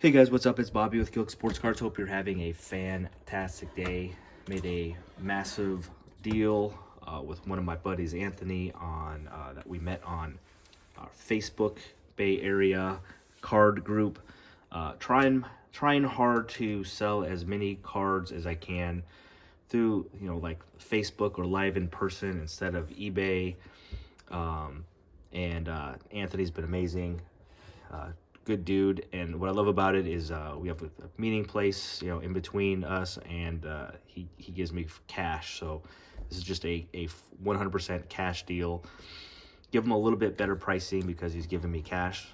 Hey guys, what's up? It's Bobby with Gilk Sports Cards. Hope you're having a fantastic day. Made a massive deal with one of my buddies, Anthony, on that we met on our Facebook Bay Area card group. Trying hard to sell as many cards as I can through like Facebook or live in person instead of eBay. And Anthony's been amazing. Good dude, and what I love about it is we have a meeting place in between us, and he gives me cash. So this is just a 100% cash deal. Give him a little bit better pricing because he's giving me cash,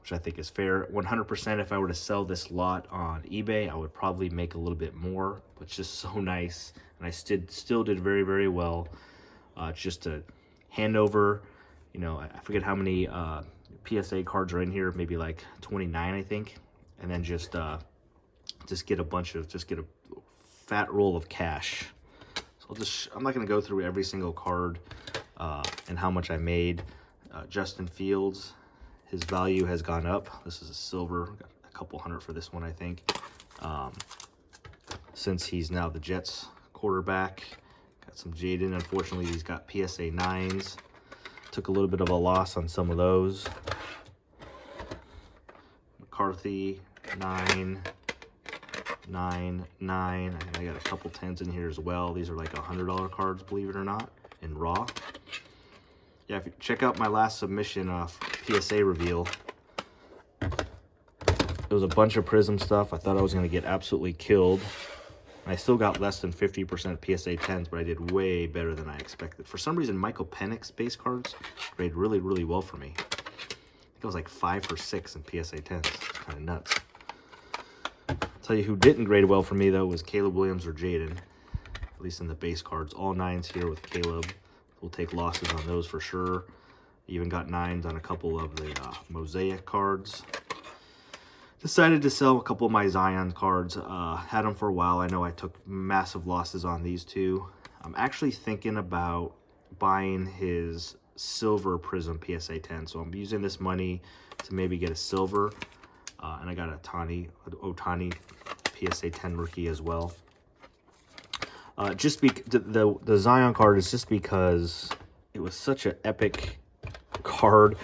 which I think is fair. 100%, if I were to sell this lot on eBay, I would probably make a little bit more, but it's just so nice, and I still did very, very well. Just to hand over, I forget how many PSA cards are in here, maybe like 29, I think, and then just get a fat roll of cash. So I'm not gonna go through every single card and how much I made. Justin Fields, his value has gone up. This is a silver, got a couple hundred for this one, I think. Since he's now the Jets quarterback. Got some Jaden. Unfortunately, he's got PSA 9s. Took a little bit of a loss on some of those. McCarthy, 9, 9, 9. I got a couple 10s in here as well. These are like $100 cards, believe it or not, in raw. Yeah, if you check out my last submission PSA reveal, it was a bunch of Prism stuff. I thought I was going to get absolutely killed. I still got less than 50% PSA 10s, but I did way better than I expected. For some reason, Michael Penix base cards grade really, really well for me. I think I was like 5 for 6 in PSA 10s. It's kind of nuts. I'll tell you who didn't grade well for me, though, was Caleb Williams or Jaden. At least in the base cards. All 9s here with Caleb. We'll take losses on those for sure. Even got 9s on a couple of the Mosaic cards. Decided to sell a couple of my Zion cards. Had them for a while. I know I took massive losses on these two. I'm actually thinking about buying his silver Prism PSA 10. So I'm using this money to maybe get a silver. And I got a Otani PSA 10 rookie as well. The Zion card is just because it was such an epic card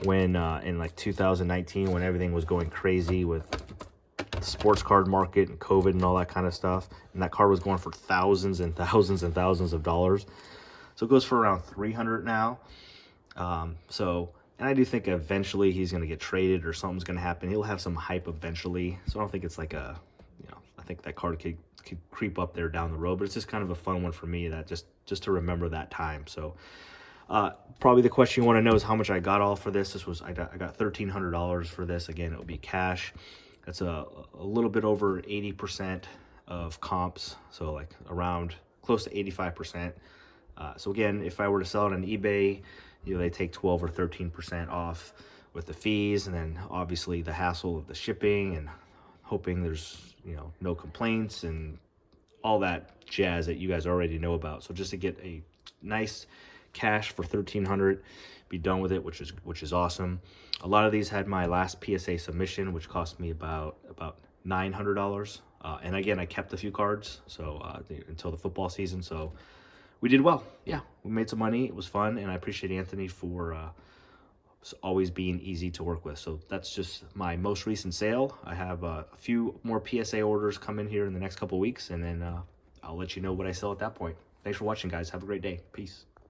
when in like 2019, when everything was going crazy with the sports card market and COVID and all that kind of stuff, and that card was going for thousands and thousands and thousands of dollars. So it goes for around 300 now. And I do think eventually he's going to get traded or something's going to happen. He'll have some hype eventually. So I don't think it's like I think that card could creep up there down the road, but it's just kind of a fun one for me, that just to remember that time. So probably the question you want to know is how much I got all for this. I got $1,300 for this. Again, it will be cash. That's a little bit over 80% of comps, so like around close to 85%. So again, if I were to sell it on eBay, they take 12 or 13% off with the fees, and then obviously the hassle of the shipping and hoping there's no complaints and all that jazz that you guys already know about. So just to get a nice cash for $1,300, be done with it, which is awesome. A lot of these had my last PSA submission, which cost me about $900. And again, I kept a few cards until the football season. So we did well. Yeah, we made some money. It was fun, and I appreciate Anthony for always being easy to work with. So that's just my most recent sale. I have a few more PSA orders coming here in the next couple weeks, and then I'll let you know what I sell at that point. Thanks for watching, guys. Have a great day. Peace.